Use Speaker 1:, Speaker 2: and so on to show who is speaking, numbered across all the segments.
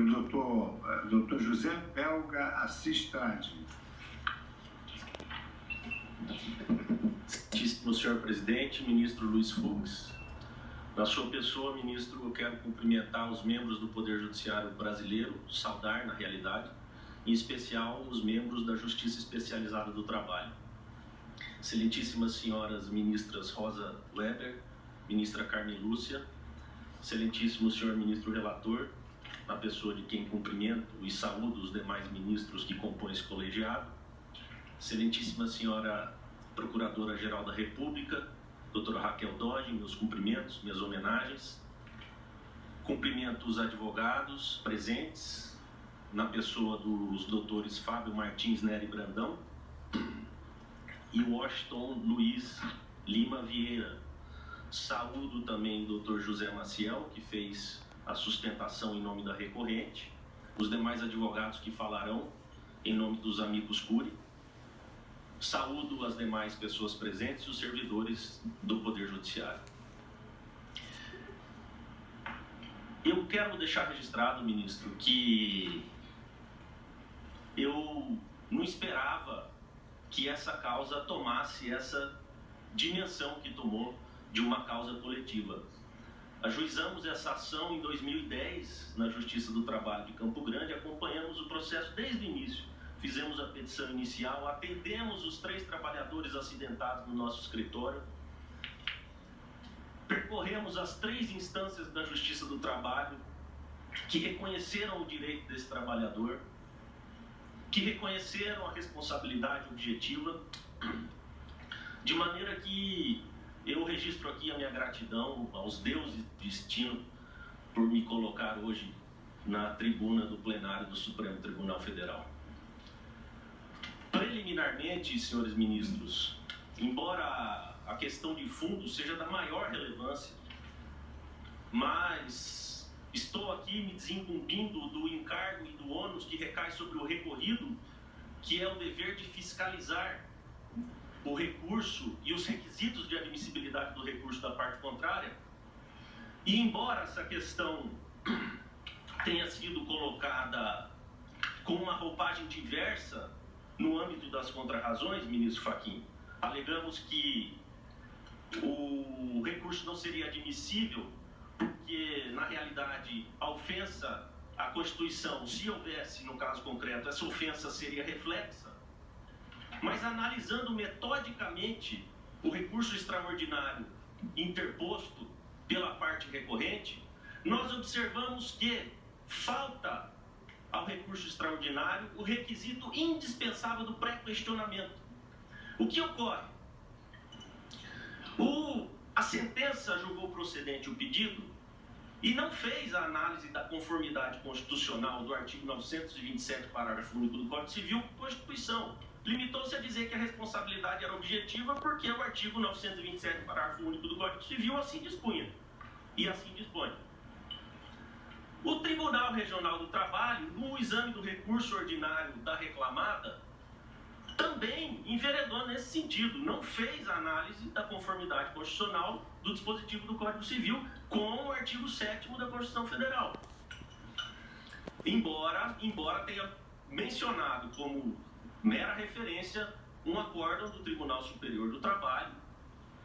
Speaker 1: Doutor José Belga Assis Trade.
Speaker 2: Excelentíssimo senhor presidente, ministro Luiz Fux, na sua pessoa, ministro, eu quero cumprimentar os membros do Poder Judiciário brasileiro, saudar, na realidade, em especial os membros da Justiça Especializada do Trabalho. Excelentíssimas senhoras ministras Rosa Weber, ministra Carmen Lúcia, excelentíssimo senhor ministro relator, na pessoa de quem cumprimento e saúdo os demais ministros que compõem esse colegiado, excelentíssima senhora Procuradora-Geral da República, doutora Raquel Dodge, meus cumprimentos, minhas homenagens. Cumprimento os advogados presentes, na pessoa dos doutores Fábio Martins Nery Brandão e Washington Luiz Lima Vieira. Saúdo também o doutor José Maciel, que fez a sustentação em nome da recorrente, os demais advogados que falarão em nome dos amigos curi. Saúdo as demais pessoas presentes e os servidores do Poder Judiciário. Eu quero deixar registrado, ministro, que eu não esperava que essa causa tomasse essa dimensão que tomou de uma causa coletiva. Ajuizamos essa ação em 2010 na Justiça do Trabalho de Campo Grande, acompanhamos o processo desde o início. Fizemos a petição inicial, atendemos os 3 trabalhadores acidentados no nosso escritório, percorremos as 3 instâncias da Justiça do Trabalho que reconheceram o direito desse trabalhador, que reconheceram a responsabilidade objetiva, de maneira que eu registro aqui a minha gratidão aos deuses do destino por me colocar hoje na tribuna do plenário do Supremo Tribunal Federal. Preliminarmente, senhores ministros, embora a questão de fundo seja da maior relevância, mas estou aqui me desincumbindo do encargo e do ônus que recai sobre o recorrido, que é o dever de fiscalizar o recurso e os requisitos de admissibilidade do recurso da parte contrária. E embora essa questão tenha sido colocada com uma roupagem diversa no âmbito das contrarrazões, ministro Fachin, alegamos que o recurso não seria admissível porque, na realidade, a ofensa à Constituição, se houvesse, no caso concreto, essa ofensa seria reflexa. Mas analisando metodicamente o recurso extraordinário interposto pela parte recorrente, nós observamos que falta ao recurso extraordinário o requisito indispensável do pré-questionamento. O que ocorre? A sentença julgou procedente o pedido e não fez a análise da conformidade constitucional do artigo 927, parágrafo único do Código Civil com a Constituição. Limitou-se a dizer que a responsabilidade era objetiva porque o artigo 927, parágrafo único do Código Civil assim dispunha. E assim dispõe. O Tribunal Regional do Trabalho, no exame do recurso ordinário da reclamada, também enveredou nesse sentido, não fez a análise da conformidade constitucional do dispositivo do Código Civil com o artigo 7º da Constituição Federal. Embora tenha mencionado como mera referência um acórdão do Tribunal Superior do Trabalho,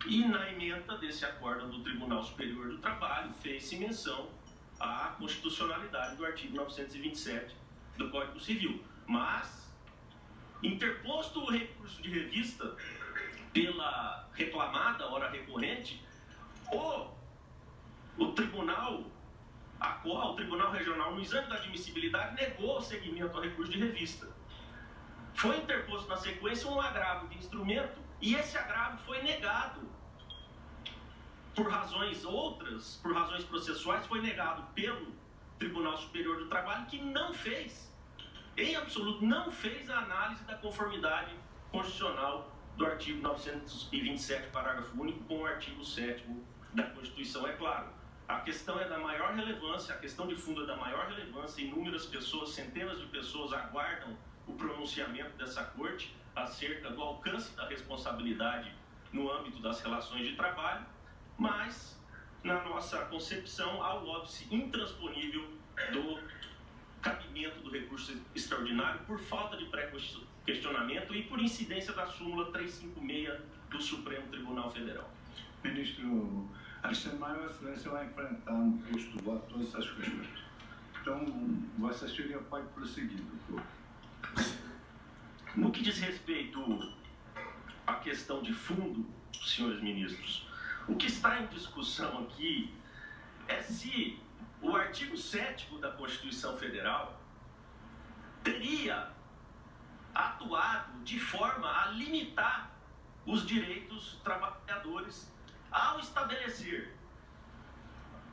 Speaker 2: e na ementa desse acórdão do Tribunal Superior do Trabalho fez-se menção à constitucionalidade do artigo 927 do Código Civil. Mas, interposto o recurso de revista pela reclamada, ora recorrente, o Tribunal Regional, no exame da admissibilidade, negou o seguimento ao recurso de revista. Foi interposto na sequência um agravo de instrumento e esse agravo foi negado por razões processuais, foi negado pelo Tribunal Superior do Trabalho, que não fez, em absoluto, não fez a análise da conformidade constitucional do artigo 927, parágrafo único, com o artigo 7º da Constituição. É claro, a questão é da maior relevância, a questão de fundo é da maior relevância, inúmeras pessoas, centenas de pessoas aguardam o pronunciamento dessa Corte acerca do alcance da responsabilidade no âmbito das relações de trabalho, mas, na nossa concepção, há o óbice intransponível do cabimento do recurso extraordinário por falta de pré-questionamento e por incidência da súmula 356 do Supremo Tribunal Federal.
Speaker 1: Ministro Alexandre, Maior Excelência vai enfrentar no posto do voto todas essas questões. Então, Vossa Senhoria pode prosseguir, doutor.
Speaker 2: No que diz respeito à questão de fundo, senhores ministros, o que está em discussão aqui é se o artigo 7º da Constituição Federal teria atuado de forma a limitar os direitos dos trabalhadores ao estabelecer,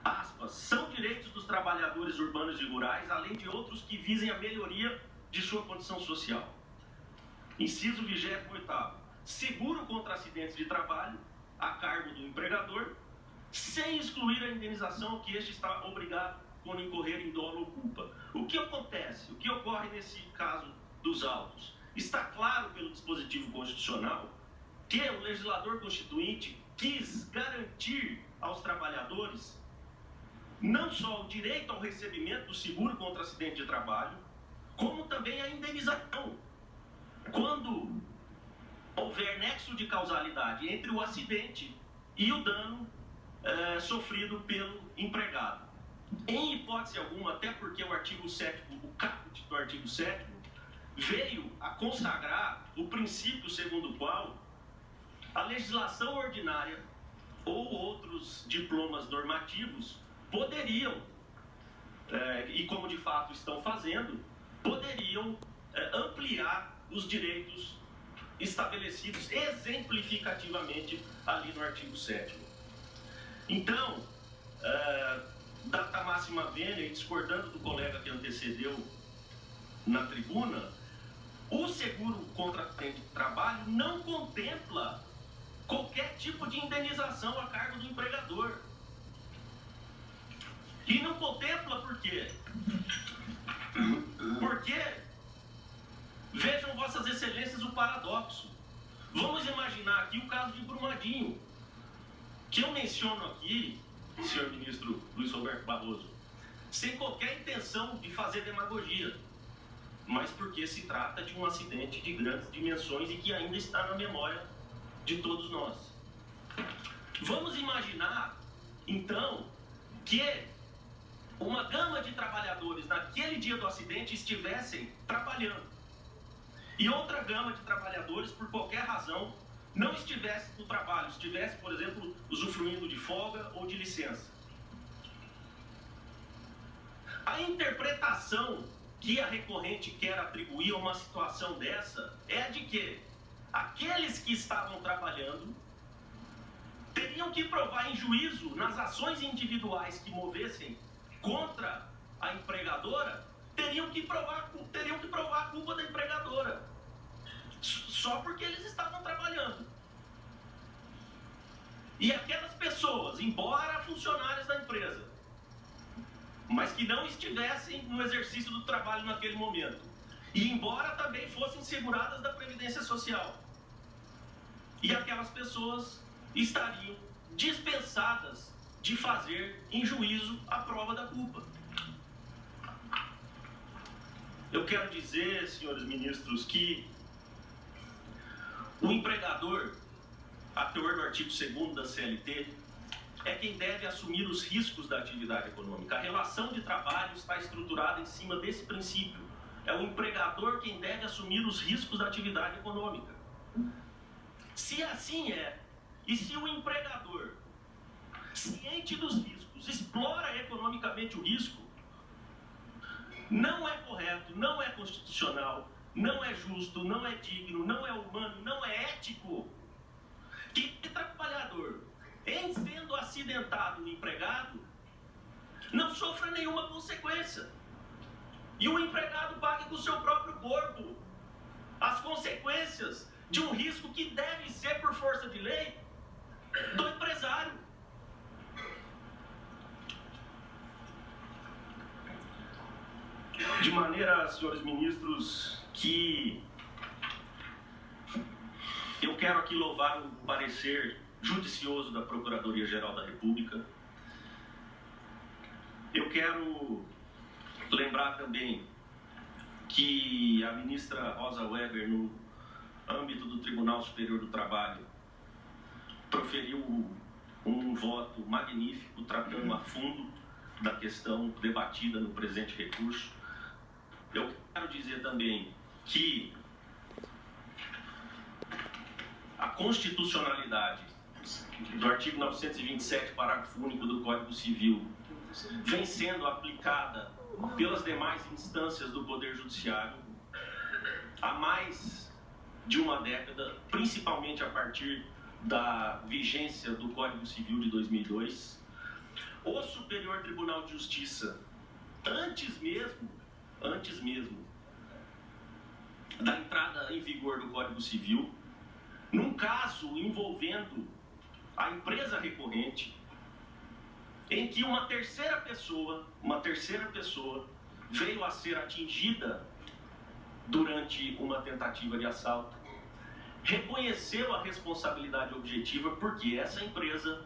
Speaker 2: aspas, são direitos dos trabalhadores urbanos e rurais, além de outros que visem a melhoria de sua condição social. Inciso 28º, seguro contra acidentes de trabalho a cargo do empregador, sem excluir a indenização que este está obrigado quando incorrer em dolo ou culpa. O que acontece? O que ocorre nesse caso dos autos? Está claro pelo dispositivo constitucional que o legislador constituinte quis garantir aos trabalhadores não só o direito ao recebimento do seguro contra acidente de trabalho, como também a indenização quando houver nexo de causalidade entre o acidente e o dano sofrido pelo empregado. Em hipótese alguma, até porque o artigo 7º, o caput do artigo 7º, veio a consagrar o princípio segundo o qual a legislação ordinária ou outros diplomas normativos poderiam, e como de fato estão fazendo, poderiam ampliar os direitos estabelecidos exemplificativamente ali no artigo 7º. Então, data máxima vênia, e discordando do colega que antecedeu na tribuna, o seguro contra acidente de trabalho não contempla qualquer tipo de indenização a cargo do empregador. E não contempla por quê? Porque, vejam vossas excelências o paradoxo. Vamos imaginar aqui o caso de Brumadinho, que eu menciono aqui, senhor ministro Luiz Roberto Barroso, sem qualquer intenção de fazer demagogia, mas porque se trata de um acidente de grandes dimensões e que ainda está na memória de todos nós. Vamos imaginar, então, que uma gama de trabalhadores naquele dia do acidente estivessem trabalhando e outra gama de trabalhadores, por qualquer razão, não estivesse no trabalho, estivesse, por exemplo, usufruindo de folga ou de licença. A interpretação que a recorrente quer atribuir a uma situação dessa é a de que aqueles que estavam trabalhando teriam que provar em juízo nas ações individuais que movessem contra a empregadora, teriam que provar a culpa da empregadora, só porque eles estavam trabalhando. E aquelas pessoas, embora funcionários da empresa, mas que não estivessem no exercício do trabalho naquele momento, e embora também fossem seguradas da Previdência Social, e aquelas pessoas estariam dispensadas de fazer em juízo a prova da culpa. Eu quero dizer, senhores ministros, que o empregador, a teor do artigo 2º da CLT, é quem deve assumir os riscos da atividade econômica. A relação de trabalho está estruturada em cima desse princípio. É o empregador quem deve assumir os riscos da atividade econômica. Se assim é, e se o empregador, ciente dos riscos, explora economicamente o risco, não é correto, não é constitucional, não é justo, não é digno, não é humano, não é ético que trabalhador, em sendo acidentado o empregado, não sofra nenhuma consequência. E o empregado pague com o seu próprio corpo as consequências de um risco que deve ser, por força de lei, do empresário. De maneira, senhores ministros, que eu quero aqui louvar o parecer judicioso da Procuradoria-Geral da República. Eu quero Lembrar também que a ministra Rosa Weber, no âmbito do Tribunal Superior do Trabalho, proferiu um voto magnífico, tratando a fundo da questão debatida no presente recurso. Eu quero dizer também que a constitucionalidade do artigo 927, parágrafo único do Código Civil, vem sendo aplicada pelas demais instâncias do Poder Judiciário há mais de uma década, principalmente a partir da vigência do Código Civil de 2002. O Superior Tribunal de Justiça, antes mesmo da entrada em vigor do Código Civil, num caso envolvendo a empresa recorrente, em que uma terceira pessoa veio a ser atingida durante uma tentativa de assalto, reconheceu a responsabilidade objetiva porque essa empresa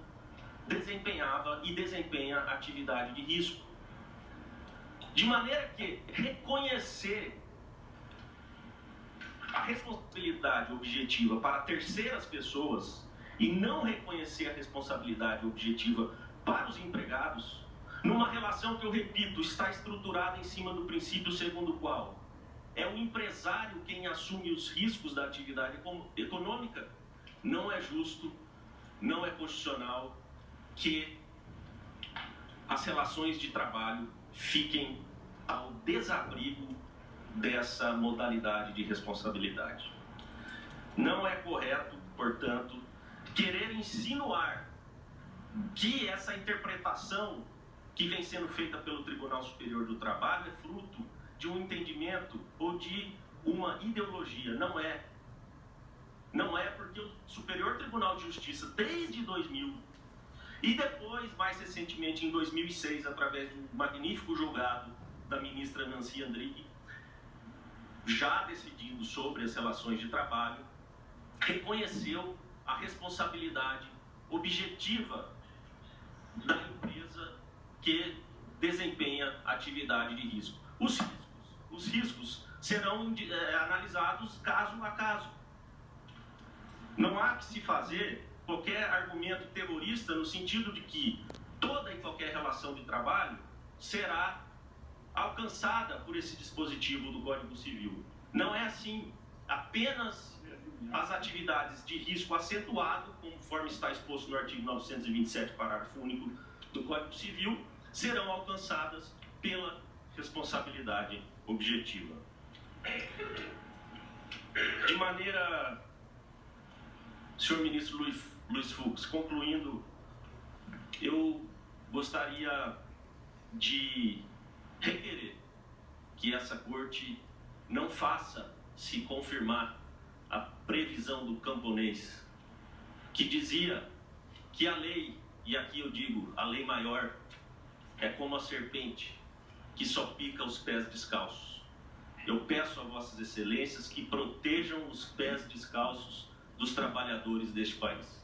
Speaker 2: desempenhava e desempenha atividade de risco. De maneira que reconhecer a responsabilidade objetiva para terceiras pessoas e não reconhecer a responsabilidade objetiva para os empregados, numa relação que, eu repito, está estruturada em cima do princípio segundo o qual é o empresário quem assume os riscos da atividade econômica, não é justo, não é constitucional que as relações de trabalho fiquem ao desabrigo dessa modalidade de responsabilidade. Não é correto, portanto, querer insinuar que essa interpretação que vem sendo feita pelo Tribunal Superior do Trabalho é fruto de um entendimento ou de uma ideologia. Não é. Não é, porque o Superior Tribunal de Justiça, desde 2000, e depois, mais recentemente, em 2006, através de um magnífico julgado da ministra Nancy Andrighi, já decidindo sobre as relações de trabalho, reconheceu a responsabilidade objetiva da empresa que desempenha atividade de risco. Os riscos serão analisados caso a caso. Não há que se fazer qualquer argumento terrorista no sentido de que toda e qualquer relação de trabalho será alcançada por esse dispositivo do Código Civil. Não é assim. Apenas as atividades de risco acentuado, conforme está exposto no artigo 927, parágrafo único do Código Civil, serão alcançadas pela responsabilidade objetiva. De maneira, senhor ministro Luiz Fux, concluindo, eu gostaria de requerer que essa corte não faça se confirmar a previsão do camponês, que dizia que a lei, e aqui eu digo, a lei maior, é como a serpente que só pica os pés descalços. Eu peço a vossas excelências que protejam os pés descalços dos trabalhadores deste país.